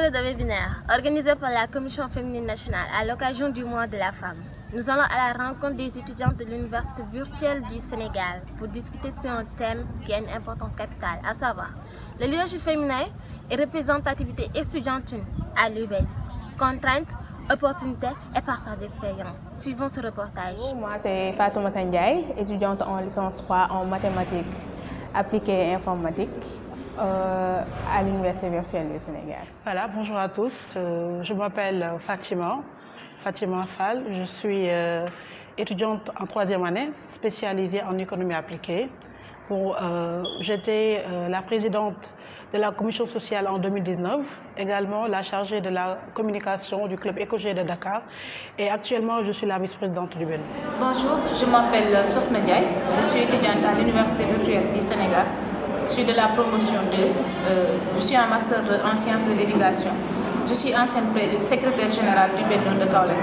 série de webinaires organisée par la Commission féminine nationale à l'occasion du mois de la femme. Nous allons à la rencontre des étudiantes de l'Université virtuelle du Sénégal pour discuter sur un thème qui a une importance capitale, à savoir le leadership féminin et représentativité estudiantine à l'UBS. Contraintes, opportunités et partage d'expérience. Suivons ce reportage. Moi, c'est Fatoumata Ndiaye, étudiante en licence 3 en mathématiques appliquées et informatique à l'Université virtuelle du Sénégal. Voilà, bonjour à tous. Je m'appelle Fatima Fall. Je suis étudiante en 3e année, spécialisée en économie appliquée. J'étais la présidente de la commission sociale en 2019, également la chargée de la communication du club EcoG de Dakar, et actuellement je suis la vice-présidente du Bénin. Bonjour, je m'appelle Sokhna Ndiaye, je suis étudiante à l'Université virtuelle du Sénégal. Je suis de la promotion 2, je suis en master en sciences de l'éducation. Je suis ancienne secrétaire générale du Bénin de Kaolack.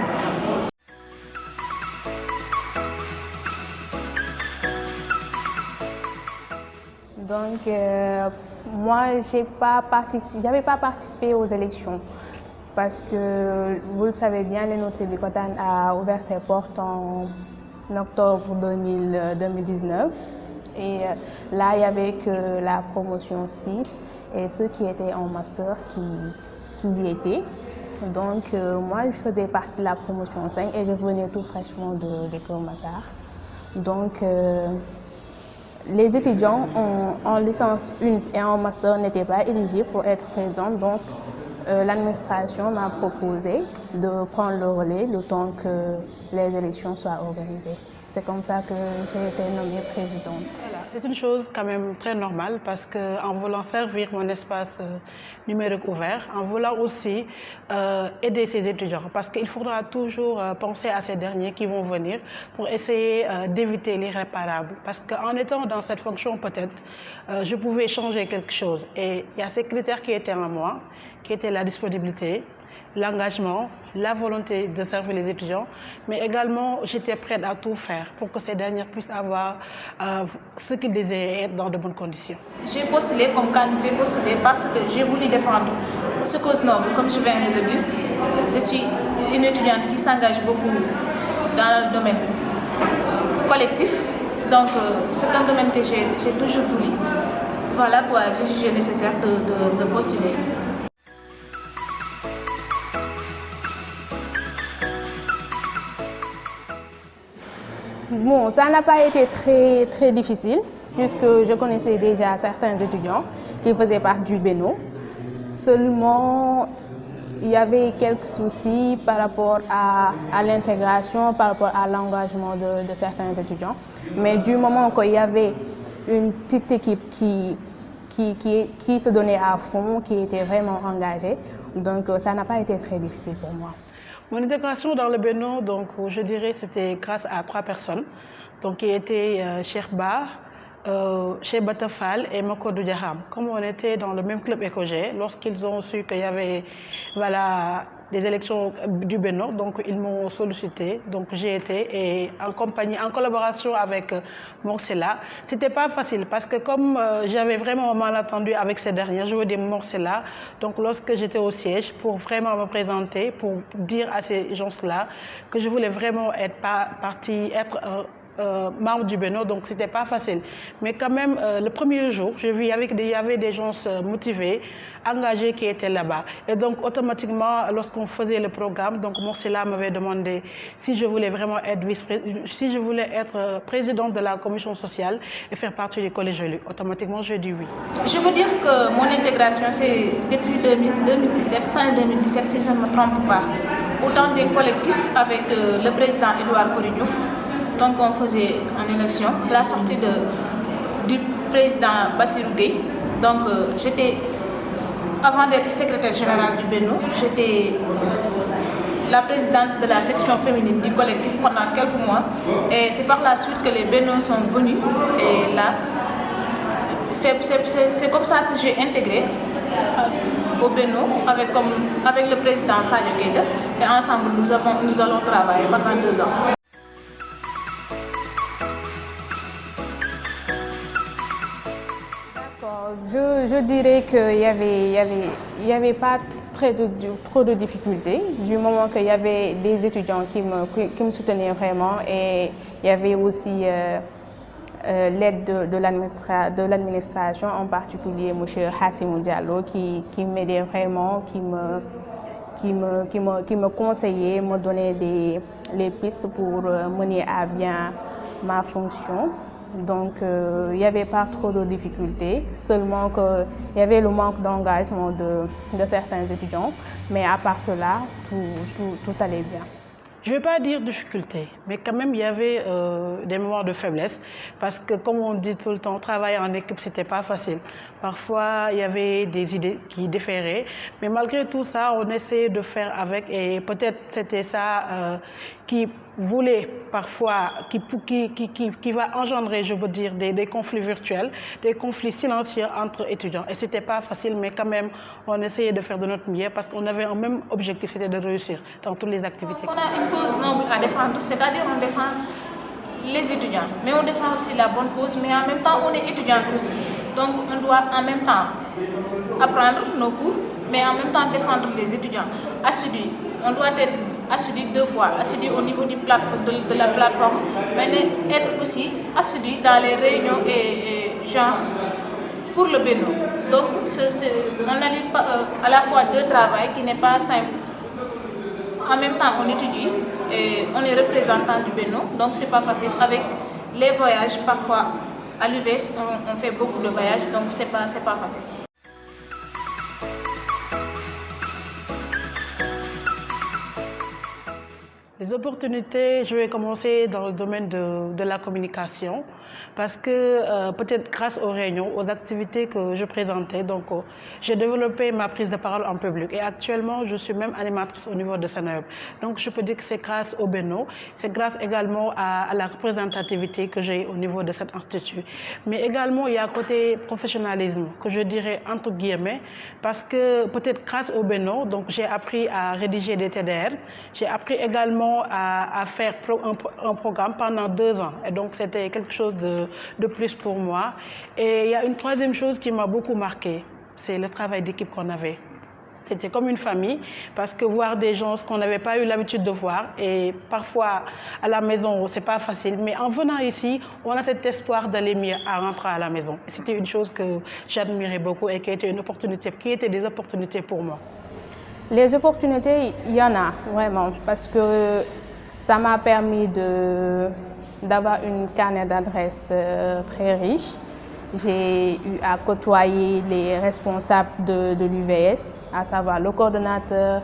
Donc, moi, j'avais pas participé aux élections parce que, vous le savez bien, l'Université Bikotan a ouvert ses portes en octobre 2019. Et là, il n'y avait que la promotion 6 et ceux qui étaient en master qui y étaient. Donc, moi, je faisais partie de la promotion 5 et je venais tout fraîchement de Keur-Massar. Donc, les étudiants en licence 1 et en master n'étaient pas éligibles pour être présidents. Donc, l'administration m'a proposé de prendre le relais le temps que les élections soient organisées. C'est comme ça que j'ai été nommée présidente. Voilà. C'est une chose quand même très normale parce qu'en voulant servir mon espace numérique ouvert, en voulant aussi aider ces étudiants, parce qu'il faudra toujours penser à ces derniers qui vont venir pour essayer d'éviter l'irréparable. Parce qu'en étant dans cette fonction, peut-être, je pouvais changer quelque chose. Et il y a ces critères qui étaient en moi, qui étaient la disponibilité, l'engagement, la volonté de servir les étudiants, mais également j'étais prête à tout faire pour que ces derniers puissent avoir ce qu'ils désiraient être dans de bonnes conditions. J'ai postulé comme candidate, parce que j'ai voulu défendre ce cause noble, comme je viens de le dire. Je suis une étudiante qui s'engage beaucoup dans le domaine collectif, donc c'est un domaine que j'ai toujours voulu. Voilà quoi, j'ai jugé nécessaire de postuler. Bon, ça n'a pas été très difficile puisque je connaissais déjà certains étudiants qui faisaient partie du Bénin. Seulement, il y avait quelques soucis par rapport à l'intégration, par rapport à l'engagement de certains étudiants. Mais du moment qu'il y avait une petite équipe qui se donnait à fond, qui était vraiment engagée, donc ça n'a pas été très difficile pour moi. Mon intégration dans le Bénin, donc, je dirais c'était grâce à 3 personnes, donc, qui étaient Cherba, Cheikh Batafal et Makodou Diaham. Comme on était dans le même club EcoG, lorsqu'ils ont su qu'il y avait des élections du Bénin, donc ils m'ont sollicité, donc j'ai été et en collaboration avec Morsela. C'était pas facile parce que comme j'avais vraiment mal entendu avec ces derniers, je veux dire Morsela, donc lorsque j'étais au siège pour vraiment me présenter, pour dire à ces gens-là que je voulais vraiment être membre du Bénin, donc c'était pas facile. Mais quand même, le premier jour, j'ai vu qu'il y avait des gens motivés, engagés qui étaient là-bas. Et donc, automatiquement, lorsqu'on faisait le programme, donc Morsela m'avait demandé si je voulais vraiment être présidente de la commission sociale et faire partie du collège élu. Automatiquement, j'ai dit oui. Je veux dire que mon intégration, c'est depuis 2017, fin 2017, si je ne me trompe pas. Autant des collectifs avec le président Edouard Koridjouf. Donc on faisait en élection la sortie du président Bassirou Gueye. Donc avant d'être secrétaire générale du Bénin, j'étais la présidente de la section féminine du collectif pendant quelques mois. Et c'est par la suite que les Bénins sont venus. Et là, c'est comme ça que j'ai intégré au Bénin avec le président Sadio Keita. Et ensemble, nous allons travailler pendant 2 ans. Je dirais qu'il n'y avait pas trop de difficultés, du moment qu'il y avait des étudiants qui me soutenaient vraiment, et il y avait aussi l'aide de l'administration, en particulier M. Hassimou Diallo, qui m'aidait vraiment, qui me conseillait, me donnait les pistes pour mener à bien ma fonction. Donc, il n'y avait pas trop de difficultés, seulement qu'il y avait le manque d'engagement de certains étudiants. Mais à part cela, tout allait bien. Je ne vais pas dire difficulté, mais quand même il y avait des moments de faiblesse, parce que comme on dit tout le temps, travailler en équipe, ce n'était pas facile. Parfois, il y avait des idées qui différaient, mais malgré tout ça, on essayait de faire avec, et peut-être c'était ça qui voulait parfois, qui va engendrer, je veux dire, des conflits virtuels, des conflits silencieux entre étudiants. Et ce n'était pas facile, mais quand même, on essayait de faire de notre mieux, parce qu'on avait un même objectif, c'était de réussir dans toutes les activités. On a une cause noble à défendre, c'est-à-dire on défend les étudiants, mais on défend aussi la bonne cause, mais en même temps, on est étudiant aussi. Donc, on doit en même temps apprendre nos cours, mais en même temps défendre les étudiants. Assidu, on doit être assidu 2 fois, assidu au niveau de la plateforme, mais être aussi assidu dans les réunions et genre pour le Bénin. Donc, on allie à la fois 2 travails qui n'est pas simple. En même temps, on étudie et on est représentant du Bénin, donc c'est pas facile. Avec les voyages, parfois à l'UVS, on fait beaucoup de voyages, donc c'est pas facile. Les opportunités, je vais commencer dans le domaine de la communication, parce que peut-être grâce aux réunions, aux activités que je présentais, donc j'ai développé ma prise de parole en public, et actuellement je suis même animatrice au niveau de Seneweb. Donc je peux dire que c'est grâce au Bénin, c'est grâce également à la représentativité que j'ai au niveau de cet institut. Mais également il y a un côté professionnalisme que je dirais entre guillemets, parce que peut-être grâce au Bénin, donc j'ai appris à rédiger des TDR, j'ai appris également à faire un programme pendant 2 ans, et donc c'était quelque chose de plus pour moi. Et il y a une troisième chose qui m'a beaucoup marquée, c'est le travail d'équipe qu'on avait. C'était comme une famille, parce que voir des gens qu'on n'avait pas eu l'habitude de voir, et parfois à la maison c'est pas facile, mais en venant ici on a cet espoir d'aller mieux à rentrer à la maison. C'était une chose que j'admirais beaucoup et qui était des opportunités pour moi. Les opportunités, il y en a vraiment, parce que ça m'a permis d'avoir une carnet d'adresses très riche. J'ai eu à côtoyer les responsables de l'UVS, à savoir le coordonnateur,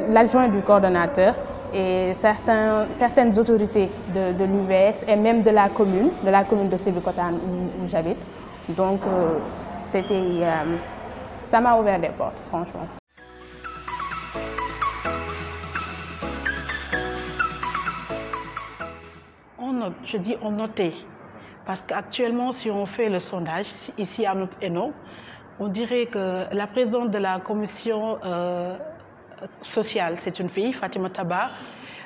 l'adjoint du coordonnateur et certaines autorités de l'UVS et même de la commune de Sébikotane où j'habite. Donc, ça m'a ouvert des portes, franchement. Je dis on notait, parce qu'actuellement, si on fait le sondage ici à notre ENO, on dirait que la présidente de la commission sociale, c'est une fille, Fatima Taba.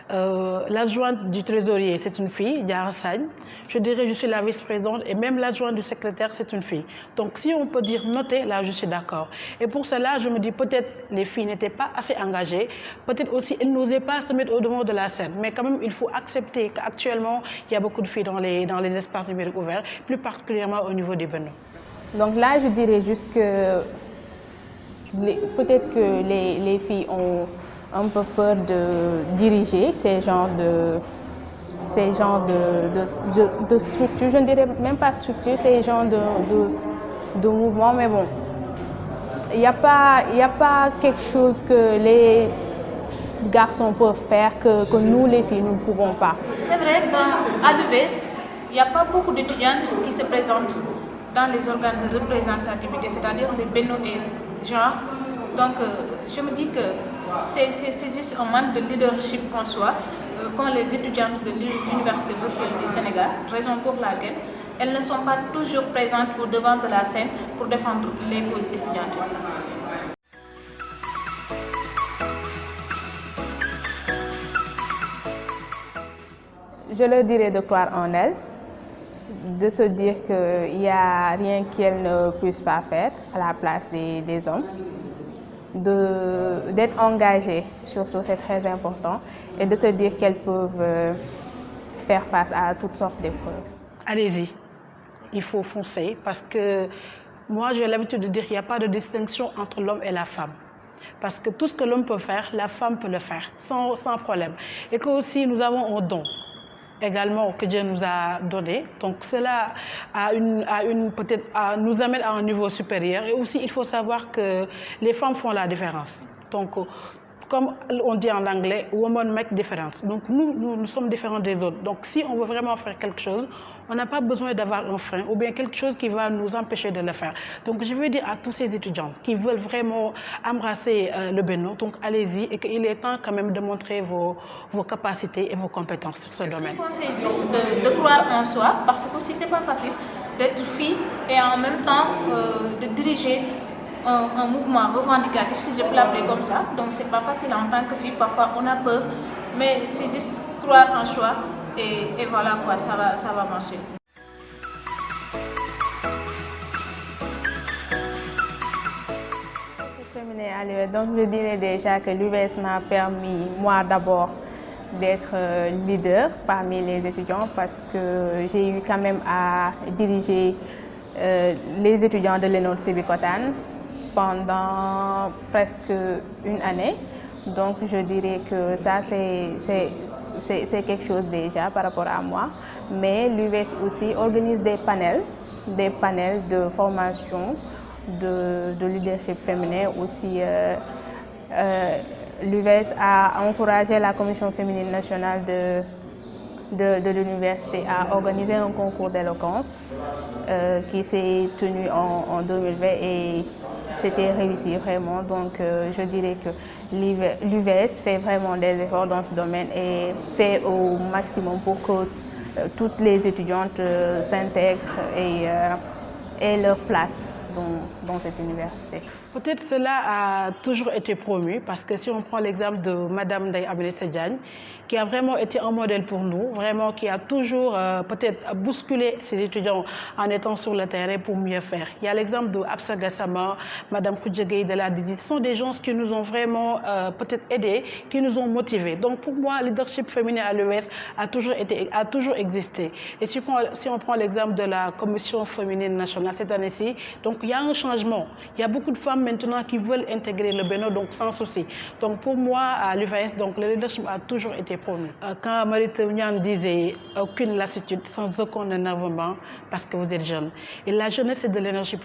L'adjointe du trésorier, c'est une fille, Diara Sagne. Je dirais je suis la vice-présidente, et même l'adjointe du secrétaire, c'est une fille. Donc si on peut dire noter, là je suis d'accord. Et pour cela, je me dis peut-être les filles n'étaient pas assez engagées, peut-être aussi elles n'osaient pas se mettre au devant de la scène. Mais quand même, il faut accepter qu'actuellement, il y a beaucoup de filles dans les espaces numériques ouverts, plus particulièrement au niveau des Bénin. Donc là, je dirais juste que peut-être que les filles ont un peu peur de diriger ces genres de structures. Je ne dirais même pas structure, ces genres de mouvements, mais bon, il n'y a pas quelque chose que les garçons peuvent faire que nous, les filles, nous ne pouvons pas. C'est vrai, à l'UVS, il n'y a pas beaucoup d'étudiantes qui se présentent dans les organes de représentativité, c'est-à-dire les Bénin et genre. Donc, je me dis que c'est juste un manque de leadership qu'on soit, qu'ont les étudiantes de l'Université virtuelle du Sénégal, raison pour laquelle elles ne sont pas toujours présentes au devant de la scène pour défendre les causes étudiantes. Je leur dirais de croire en elles, de se dire qu'il n'y a rien qu'elles ne puissent pas faire à la place des hommes, d'être engagées, surtout c'est très important, et de se dire qu'elles peuvent faire face à toutes sortes d'épreuves. Allez-y, il faut foncer parce que moi j'ai l'habitude de dire qu'il n'y a pas de distinction entre l'homme et la femme. Parce que tout ce que l'homme peut faire, la femme peut le faire sans problème. Et que aussi nous avons un don également que Dieu nous a donné. Donc cela peut-être nous amène à un niveau supérieur. Et aussi il faut savoir que les femmes font la différence. Donc comme on dit en anglais, women make difference. Donc nous sommes différents des autres. Donc si on veut vraiment faire quelque chose, on n'a pas besoin d'avoir un frein ou bien quelque chose qui va nous empêcher de le faire. Donc je veux dire à tous ces étudiants qui veulent vraiment embrasser le Bénin, donc allez-y et qu'il est temps quand même de montrer vos capacités et vos compétences sur ce domaine. Je conseille juste de croire en soi parce que aussi c'est pas facile d'être fille et en même temps de diriger un mouvement revendicatif, si je peux l'appeler comme ça. Donc c'est pas facile en tant que fille, parfois on a peur, mais c'est juste croire en soi et voilà quoi, ça va marcher. Donc je dirais déjà que l'UVS m'a permis, moi d'abord, d'être leader parmi les étudiants parce que j'ai eu quand même à diriger les étudiants de l'ENO de Sébikotane pendant presque une année. Donc je dirais que ça c'est quelque chose déjà par rapport à moi. Mais l'UVS aussi organise des panels de formation de leadership féminin aussi. L'UVS a encouragé la Commission féminine nationale de l'université à organiser un concours d'éloquence qui s'est tenu en 2020 et c'était réussi vraiment. Donc je dirais que l'UVS fait vraiment des efforts dans ce domaine et fait au maximum pour que toutes les étudiantes s'intègrent et aient leur place dans cette université. Peut-être cela a toujours été promu parce que si on prend l'exemple de Madame Ndeye Aminata Diagne, qui a vraiment été un modèle pour nous, vraiment qui a toujours peut-être bousculé ses étudiants en étant sur le terrain pour mieux faire. Il y a l'exemple de Absa Gassama, Madame Koudjegei de la DIZI, ce sont des gens qui nous ont vraiment peut-être aidés, qui nous ont motivés. Donc pour moi, le leadership féminin à l'UVS a toujours existé. Et si on prend l'exemple de la Commission féminine nationale cette année-ci, donc il y a un changement. Il y a beaucoup de femmes maintenant qui veulent intégrer le Bénin, donc sans souci. Donc pour moi, à l'UVS, donc le leadership a toujours été promu. Quand Marie Théoniane disait aucune lassitude, sans aucun énervement, parce que vous êtes jeune. Et la jeunesse, c'est de l'énergie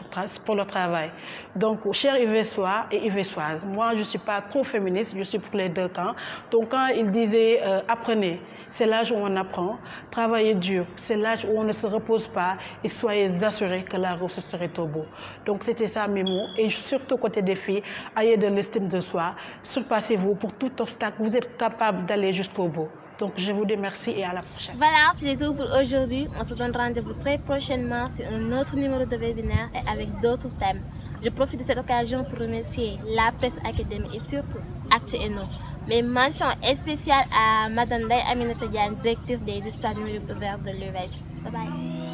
pour le travail. Donc, chers UVSois et UVSoises, moi, je ne suis pas trop féministe, je suis pour les deux camps. Donc, quand il disait apprenez, c'est l'âge où on apprend, travaillez dur, c'est l'âge où on ne se repose pas et soyez assurés que la route serait au bout. Donc c'était ça mes mots et surtout côté des filles, ayez de l'estime de soi, surpassez-vous pour tout obstacle, vous êtes capable d'aller jusqu'au bout. Donc je vous remercie et à la prochaine. Voilà, c'est tout pour aujourd'hui. On se donne rendez-vous très prochainement sur un autre numéro de webinaire et avec d'autres thèmes. Je profite de cette occasion pour remercier la Presse Académie et surtout Actu Eno. Mes mentions spéciales à Madame Ndeye Aminata Diagne, directrice des espaces numériques ouverts de l'UVS. Bye bye.